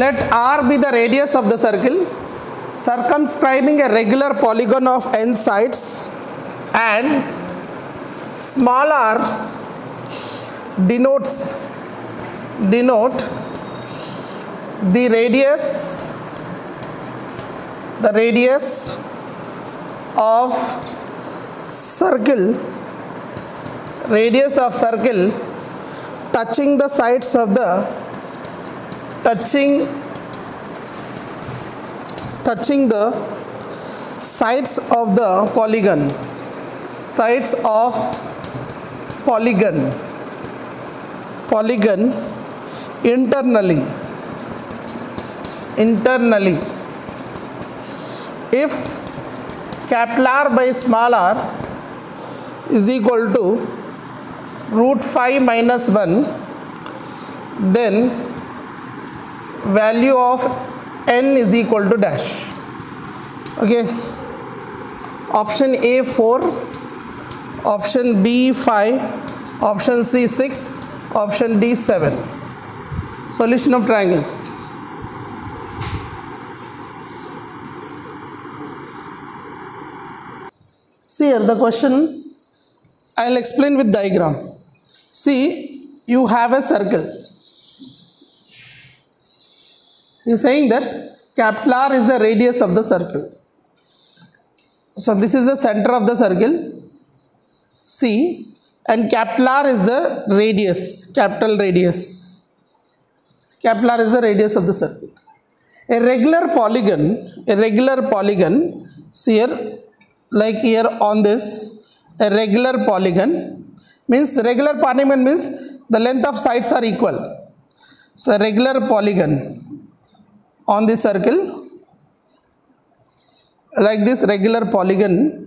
let r be the radius of the circle circumscribing a regular polygon of n sides, and small r denote the radius of circle touching the sides of the polygon internally if capital R by small r is equal to root 5 minus 1, then value of n is equal to dash. Okay, option A 4, option B 5, option C 6, option D 7. Solution of triangles. See here the question, I'll explain with diagram. See, you have a circle. He's saying that capital R is the radius of the circle. So this is the center of the circle, C, and capital R is the radius, capital radius. Capital R is the radius of the circle. A regular polygon, see here, like here on this, a regular polygon means the length of sides are equal. So a regular polygon on the circle, like this regular polygon,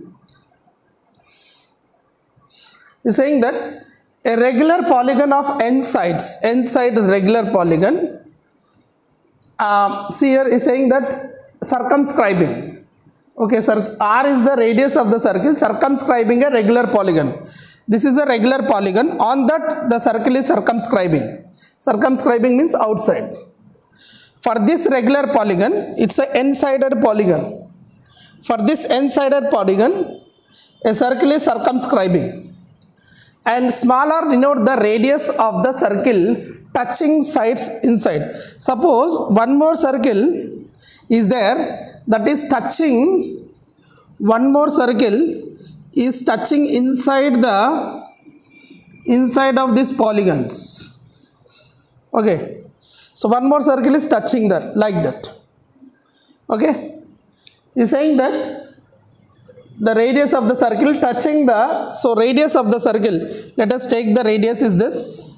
is saying that a regular polygon of n sides is regular polygon. See here is saying that circumscribing. Okay, sir, R is the radius of the circle circumscribing a regular polygon. This is a regular polygon. On that the circle is circumscribing. Circumscribing means outside. For this regular polygon, it's a n-sided polygon. For this n-sided polygon, a circle is circumscribing. And smaller denote the radius of the circle touching sides inside. Suppose one more circle is there, that is touching, one more circle is touching inside of these polygons. Okay, so one more circle is touching that, like that. Okay, he is saying that the radius of the circle touching the, so radius of the circle, let us take the radius is this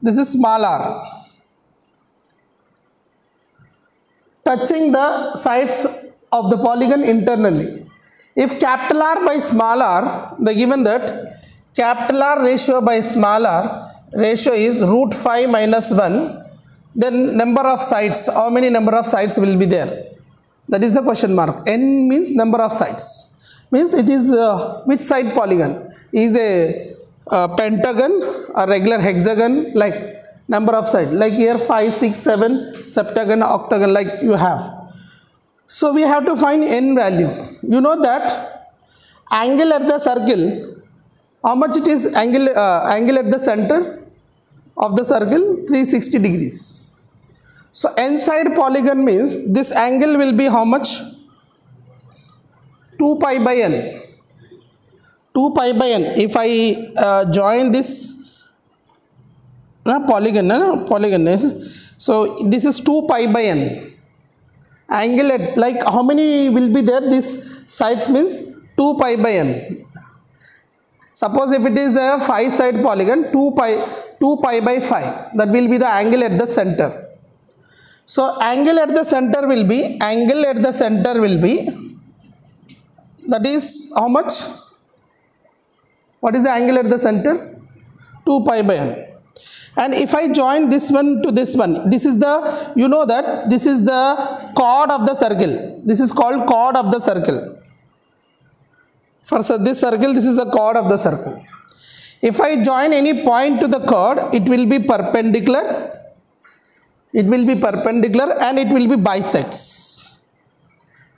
is small r, touching the sides of the polygon internally. If capital R by small r, they given that capital R ratio by small r ratio is root 5 minus 1, then number of sides, how many number of sides will be there? That is the question mark. N means number of sides, means it is which side polygon, is a pentagon, a regular hexagon, like number of sides, like here 5, 6, 7, septagon, octagon, like you have. So we have to find n value. You know that angle at the circle, how much it is angle at the center of the circle? 360 degrees. So n side polygon means this angle will be how much? 2 pi by n. 2 pi by n. If I join this polygon, so this is 2 pi by n. Angle at, like how many will be there? This sides means 2 pi by n. Suppose if it is a 5 side polygon, 2 pi by 5, that will be the angle at the center. So angle at the center will be, that is how much? What is the angle at the center? 2 pi by n. And if I join this one to this one, this is the, you know that this is the chord of the circle. This is called chord of the circle. For this circle, this is the chord of the circle. If I join any point to the chord, it will be perpendicular it will be perpendicular and it will be bisects.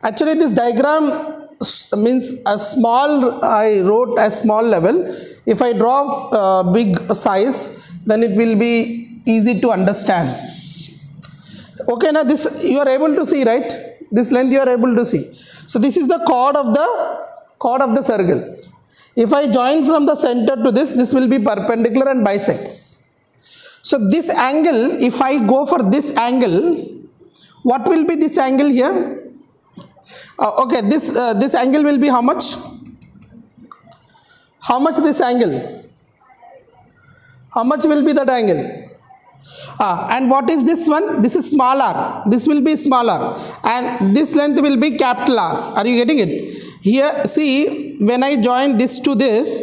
Actually this diagram means a small, I wrote a small level. If I draw big size, then it will be easy to understand. Okay, now this you are able to see, right? This length you are able to see. So this is the chord of the circle. If I join from the center to this will be perpendicular and bisects. So this angle, if I go for this angle, what will be this angle here? Okay, this angle will be how much? How much this angle? How much will be that angle? And what is this one? This is smaller. This will be smaller. And this length will be capital R. Are you getting it? Here, see, when I join this to this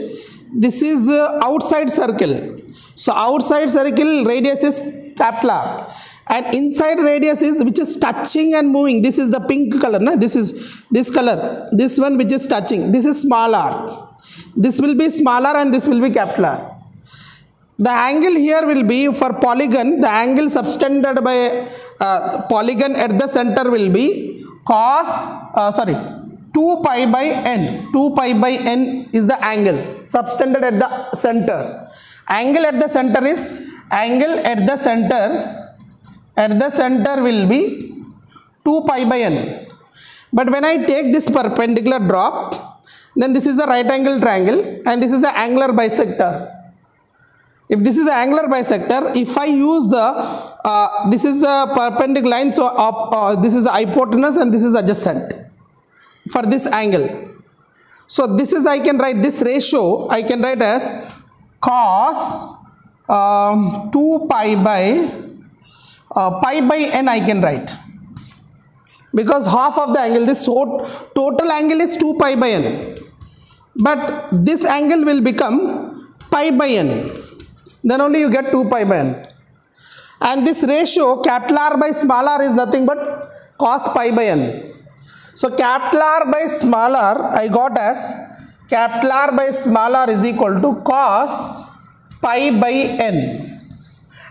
is outside circle. So outside circle radius is capital R. And inside radius is which is touching and moving. This is the pink color. No? This is this color. This one which is touching. This is smaller. This will be smaller and this will be capital R. The angle here will be for polygon, the angle subtended by polygon at the center will be cos, 2 pi by n. 2 pi by n is the angle subtended at the center. Angle at the center is, at the center will be 2 pi by n. But when I take this perpendicular drop, then this is a right angle triangle and this is an angular bisector. If this is an angular bisector, if I use the, this is the perpendicular line, so this is hypotenuse and this is adjacent for this angle. So this is, I can write this ratio, I can write as cos 2 pi by n I can write. Because half of the angle, this total angle is 2 pi by n. But this angle will become pi by n. Then only you get 2 pi by n. And this ratio capital R by small r is nothing but cos pi by n. So capital R by small r I got as capital R by small r is equal to cos pi by n.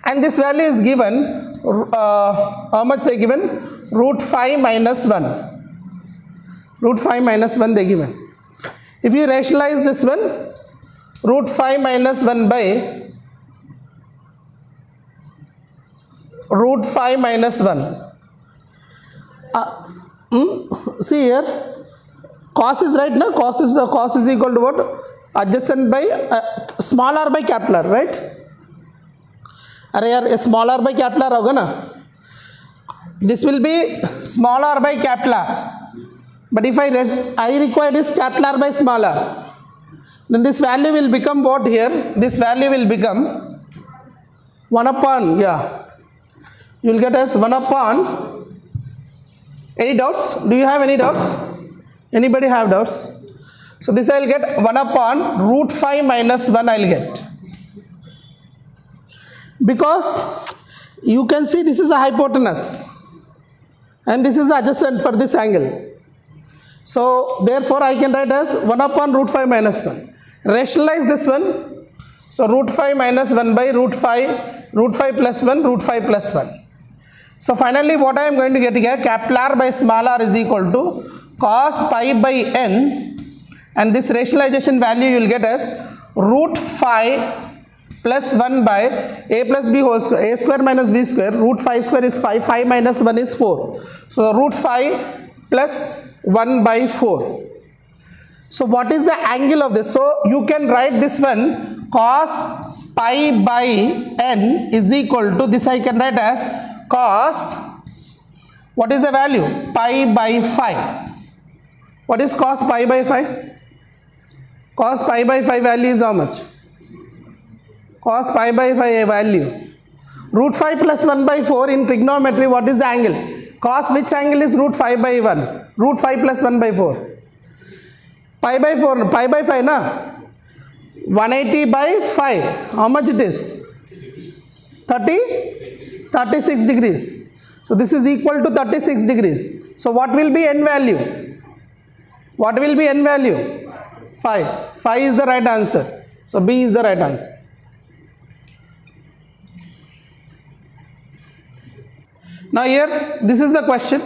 And this value is given, how much they given? Root 5 minus 1. Root 5 minus 1 they given. If you rationalize this one, root 5 minus 1 by root 5 minus 1. See here, cos is right now. Cos is equal to what? Adjacent by small r by capital R, right? अरे यार small r by capital R होगा ना? This will be small r by capital R. But if I require this capital R by small r, then this value will become what here? This value will become 1 upon, you will get as 1 upon, any doubts? Do you have any doubts? Anybody have doubts? So this I will get 1 upon root 5 minus 1 I will get. Because you can see this is a hypotenuse and this is adjacent for this angle. So therefore I can write as 1 upon root 5 minus 1. Rationalize this one. So root 5 minus 1 by root 5 plus 1, root 5 plus 1. So finally what I am going to get here, capital R by small r is equal to cos pi by n, and this rationalization value you will get as root 5 plus 1 by a plus b whole square, a square minus b square, root 5 square is 5, 5 minus 1 is 4. So root 5 plus 1 by 4. So what is the angle of this? So you can write this one, cos pi by n is equal to, this I can write as cos, what is the value? Pi by 5. What is cos pi by 5? Cos pi by 5 value is how much? Cos pi by 5 value. Root 5 plus 1 by 4 in trigonometry, what is the angle? Cos which angle is root 5 by 1? Root 5 plus 1 by 4. Pi by 4, pi by 5 na? 180 by 5. How much it is? 36 degrees. So this is equal to 36 degrees. So what will be n value? What will be n value? 5. 5 is the right answer. So B is the right answer. Now here this is the question.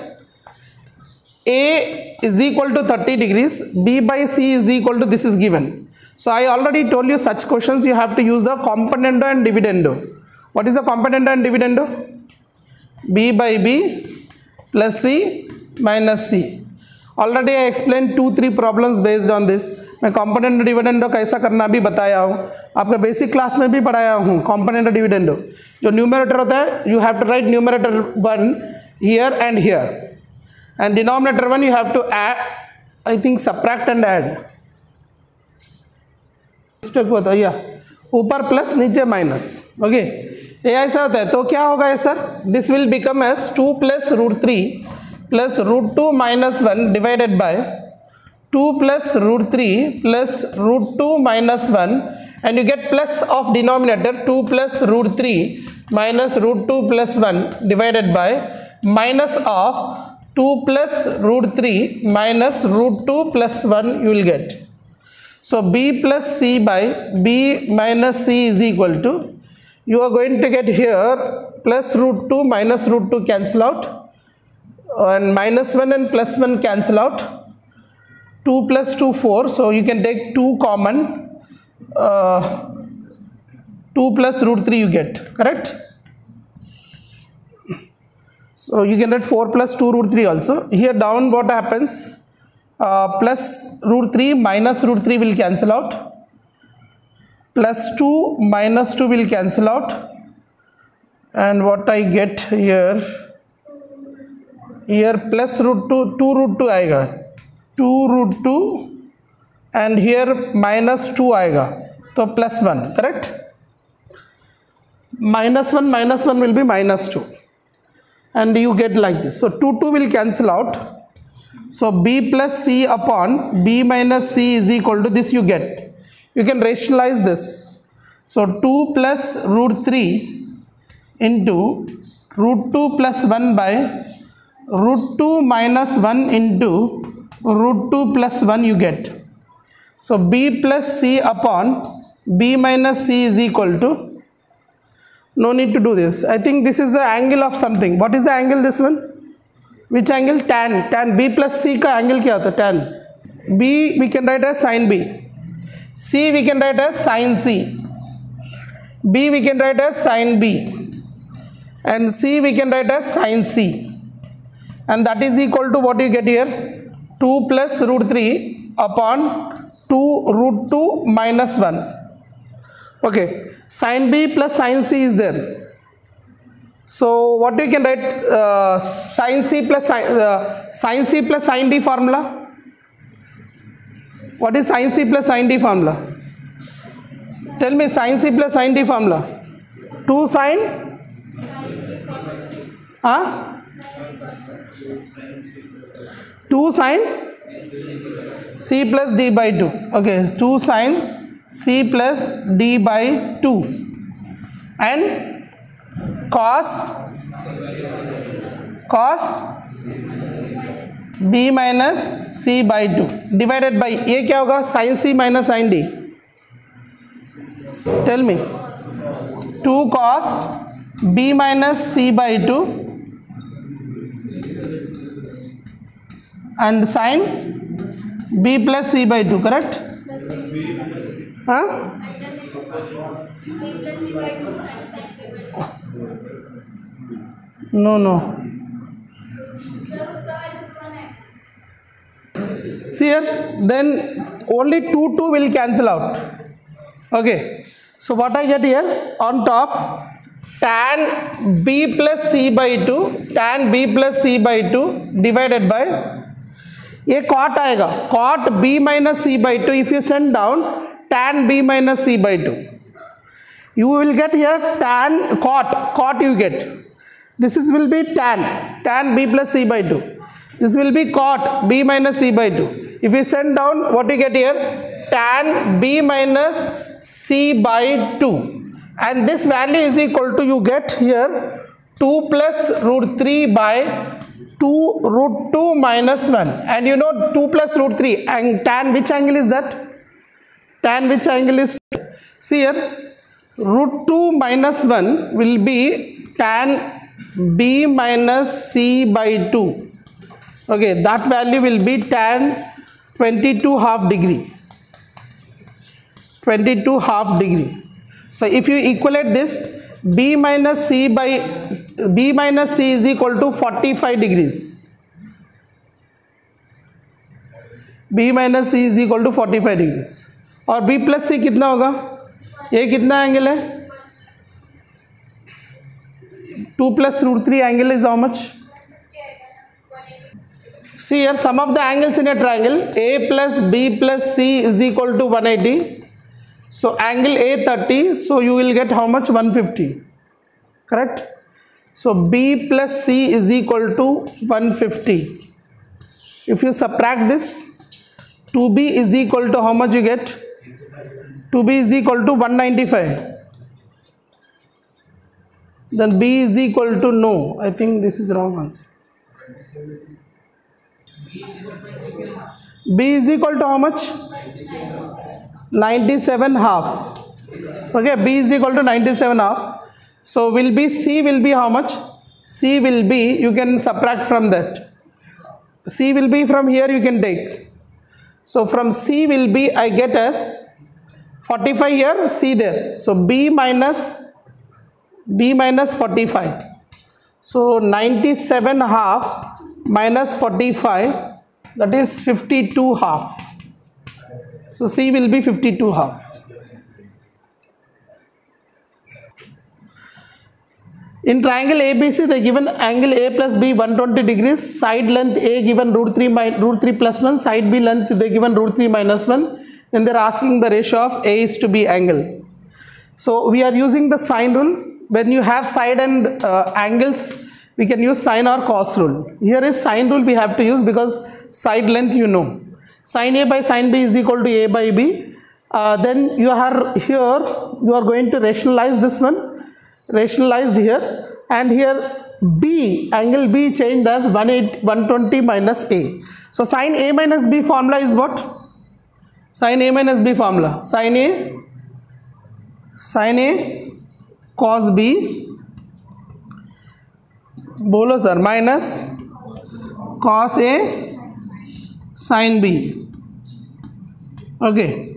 A is equal to 30 degrees, B by C is equal to, this is given. So I already told you such questions you have to use the componendo and dividendo. What is the componendo and dividendo? B by B plus C minus C. Already I explained 2-3 problems based on this. मैं componendo dividendo कैसा करना भी बताया हूँ, आपका basic class में भी पढ़ाया हूँ. componendo dividendo जो न्यूमरेटर होता है, you have to write numerator 1 here and here, and denominator 1 you have to add, I think subtract and add. Step होता है या ऊपर प्लस नीचे माइनस. ओके, ये ऐसा होता है. तो क्या होगा ये sir? This will become as 2 plus root 3 plus root 2 minus 1 divided by 2 plus root 3 plus root 2 minus 1, and you get plus of denominator 2 plus root 3 minus root 2 plus 1 divided by minus of 2 plus root 3 minus root 2 plus 1 you will get. So B plus C by B minus C is equal to, you are going to get here plus root 2 minus root 2 cancel out, and minus 1 and plus 1 cancel out, 2 plus 2 4, so you can take 2 common, 2 plus root 3 you get, correct? So you can write 4 plus 2 root 3 also. Here down what happens? Plus root 3 minus root 3 will cancel out. Plus 2 minus 2 will cancel out. And what I get here? Here plus root 2, 2 root 2 आएगा. 2 root 2, and here minus 2 आएगा. तो plus 1, correct? Minus 1 will be minus 2. And you get like this. So 2 will cancel out. So B plus C upon B minus C is equal to this you get. You can rationalize this. So 2 plus root 3 into root 2 plus 1 by root 2 minus 1 into root 2 plus 1 you get. So B plus C upon B minus C is equal to, no need to do this. I think this is the angle of something. What is the angle this one? Which angle? Tan. Tan B plus C का angle क्या होता है? Tan. B we can write as sin B. C we can write as sin C. B we can write as sin B. And C we can write as sin C. And that is equal to what you get here? 2 plus root 3 upon 2 root 2 minus 1. Okay. Sin B plus sin C is there. So what you can write? Sin C plus sin D formula. What is sin C plus sin D formula? Tell me sin C plus sin D formula. 2 sin. Huh? 2 sin C plus D by 2. Okay, 2 sin C plus D by 2, and cos B minus C by 2 divided by, ये क्या होगा? sin C minus sin D. Tell me. 2 cos B minus C by 2 and sin B plus C by 2, correct? Huh? No. See here, then only 2 will cancel out. Okay, so what I get here on top, tan B plus C by 2, tan B plus C by 2 divided by, ये cot आएगा, cot B minus C by 2. If you send down tan B minus C by 2, you will get here tan cot you get. This will be tan B plus C by 2. This will be cot B minus C by 2. If you send down, what you get here? Tan B minus C by 2. And this value is equal to, you get here 2 plus root 3 by 2 root 2 minus 1. And you know 2 plus root 3. And tan which angle is that? Tan which angle is? See here, root 2 minus 1 will be tan b minus c by 2. Okay, that value will be tan 22 half degree. 22 half degree. So if you equate this, b minus c is equal to 45 degrees. b minus c is equal to 45 degrees. और b plus c कितना होगा? ये कितना angle है? 2 plus root 3 angle is how much? See here, sum of the angles in a triangle a plus b plus c is equal to 180. So angle A 30, so you will get how much? 150. Correct? So B plus C is equal to 150. If you subtract this, 2B is equal to how much you get? 2B is equal to 195. Then B is equal to no. I think this is wrong answer. B is equal to how much? 97 half. Okay, B is equal to 97 half. So will be C will be how much? C will be, you can subtract from that. C will be from here you can take. So from C will be, I get as 45 here, C there. So B minus 45. So 97 half minus 45, that is 52 half. So C will be 52 half. In triangle ABC, the given angle A plus B 120 degrees, side length A given root 3 plus 1, side B length they given root 3 minus 1. Then they are asking the ratio of A is to B angle. So we are using the sine rule. When you have side and angles, we can use sine or cos rule. Here is sine rule we have to use because side length you know. Sin A by sin B is equal to A by B. Then you are here, you are going to rationalize this one. Rationalized here, and here B, angle B changed as 120 minus A. So sin A minus B formula is what? Sin A minus B formula. Sin A cos B, bolo sir, minus cos A sin B. Okay.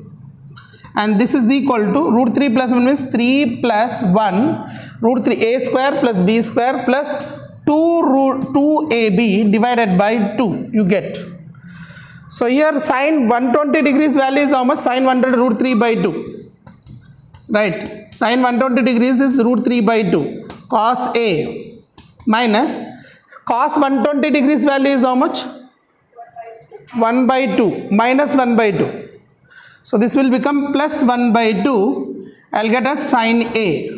And this is equal to root 3 plus 1 means 3 plus 1 root 3 a square plus b square plus 2ab divided by 2 you get. So here sin 120 degrees value is how much? Sin 100 root 3 by 2. Right. Sin 120 degrees is root 3 by 2. Cos A minus cos 120 degrees value is how much? 1 by 2 minus 1 by 2. So this will become plus 1 by 2. I will get as sin A.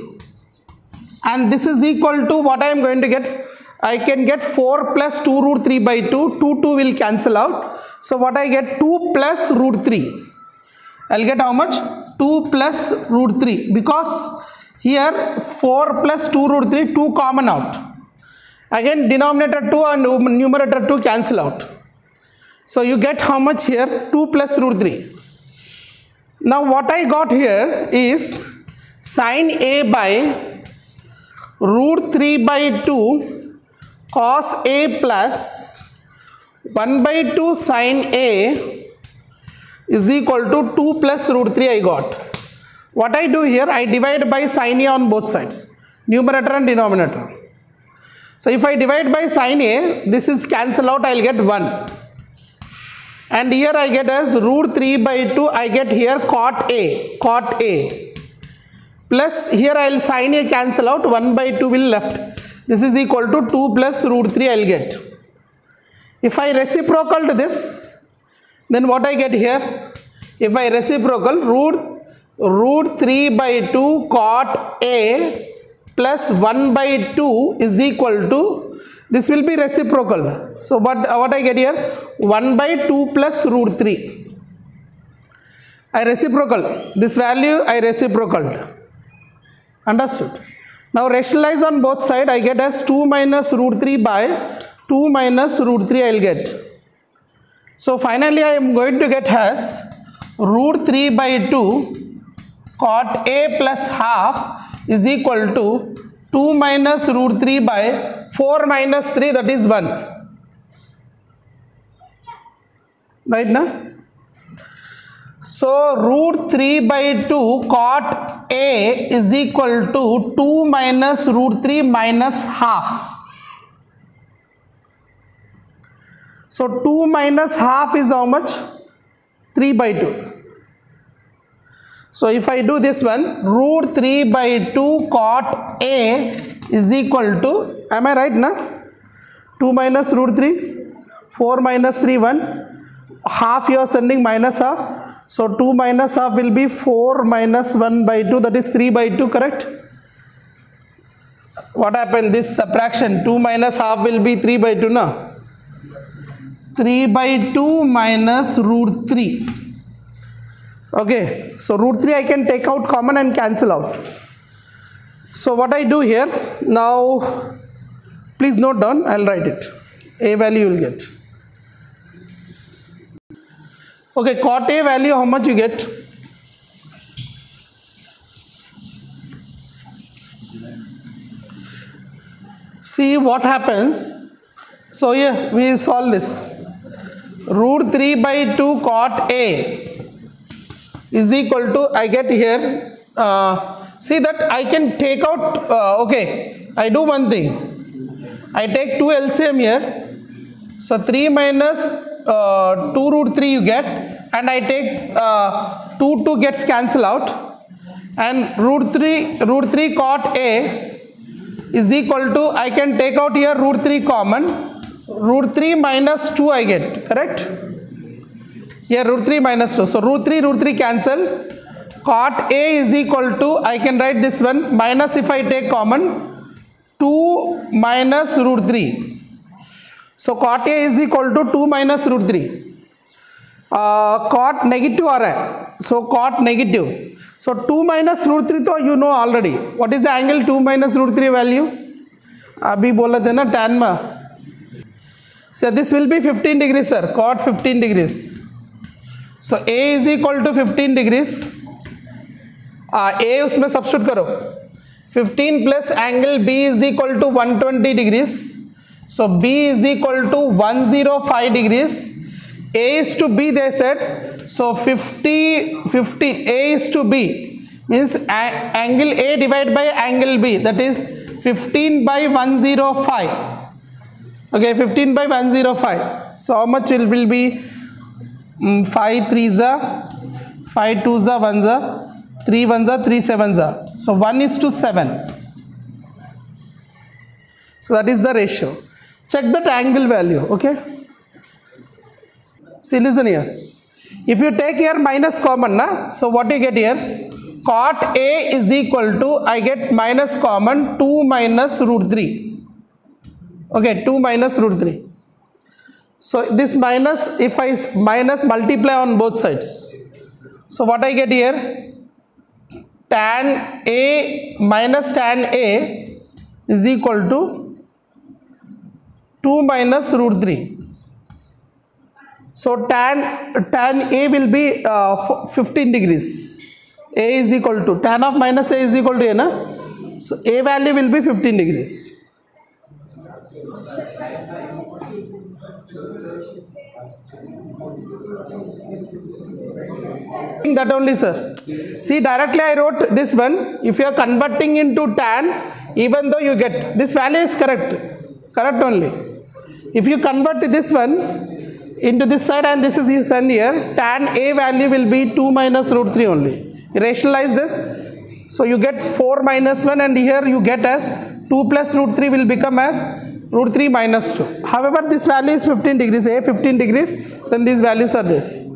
And this is equal to what I am going to get? I can get 4 plus 2 root 3 by 2. 2 will cancel out. So what I get? 2 plus root 3. I will get how much? 2 plus root 3. Because here 4 plus 2 root 3, 2 common out. Again denominator 2 and numerator 2 cancel out. So you get how much here? 2 plus root 3. Now what I got here is sin A by root 3 by 2 cos A plus 1 by 2 sin A is equal to 2 plus root 3 I got. What I do here, I divide by sin A on both sides, numerator and denominator. So if I divide by sin A, this is cancel out, I will get 1. And here I get as root 3 by 2, I get here cot A, plus here I will sin A cancel out, 1 by 2 will left. This is equal to 2 plus root 3 I will get. If I reciprocal to this, then what I get here? If I reciprocal, root 3 by 2 cot A plus 1 by 2 is equal to, this will be reciprocal. So what I get here? 1 by 2 plus root 3. I reciprocal. This value I reciprocaled. Understood? Now rationalize on both sides. I get as 2 minus root 3 by 2 minus root 3 I will get. So finally I am going to get as root 3 by 2 cot A plus half is equal to 2 minus root 3 by 4 minus 3, that is 1. Right now? So root 3 by 2 cot A is equal to 2 minus root 3 minus half. So 2 minus half is how much? 3 by 2. So if I do this one, root 3 by 2 cot A is equal to, am I right now? 2 minus root 3, 4 minus 3, 1. Half you are sending minus half. So 2 minus half will be 4 minus 1 by 2, that is 3 by 2, correct? What happened? This subtraction, 2 minus half will be 3 by 2, no? 3 by 2 minus root 3. Okay, so root 3 I can take out common and cancel out. So what I do here, now please note down, I'll write it. A value you will get. Okay, cot A value, how much you get? See what happens. So here we will solve this. Root 3 by 2 cot A is equal to, I get here, see that I can take out, okay, I do one thing. I take 2 LCM here. So 3 minus 2 root 3 you get, and I take 2 gets cancel out, and root 3 cot A is equal to, I can take out here root 3 common, root 3 minus 2 I get, correct? Here root 3 minus 2, so root 3 cancel, cot A is equal to, I can write this one, minus if I take common, 2 minus root 3. So cot A is equal to 2 minus root 3. Cot negative आ रहा है, so cot negative. So 2 minus root 3 तो you know already. What is the angle 2 minus root 3 value? अभी बोला थे ना tan में. So this will be 15 degrees sir, cot 15 degrees. So A is equal to 15 degrees. A उसमें substitute करो. 15 plus angle B is equal to 120 degrees. So B is equal to 105 degrees. A is to B they said. So 50 A is to B means angle A divided by angle B, that is 15 by 105. Okay, 15 by 105. So how much will be? 5 3s are 5 2s are 1s are 3 1s are 3 7s are. So 1:7. So that is the ratio. Check that angle value. Okay. See, listen here. If you take here minus common, na, so what you get here? Cot A is equal to, I get minus common, 2 minus root 3. Okay, 2 minus root 3. So this minus, if I minus multiply on both sides. So what I get here? Tan A minus tan A is equal to 2 minus root 3. So tan A will be 15 degrees. A is equal to, tan of minus A is equal to A, na? So A value will be 15 degrees. That only sir. See, directly I wrote this one. If you are converting into tan, even though you get, this value is correct only. If you convert this one into this side and this is you send here, tan A value will be 2 minus root 3 only. You rationalize this. So you get 4 minus 1 and here you get as 2 plus root 3 will become as root 3 minus 2. However, this value is 15 degrees, A 15 degrees, then these values are this.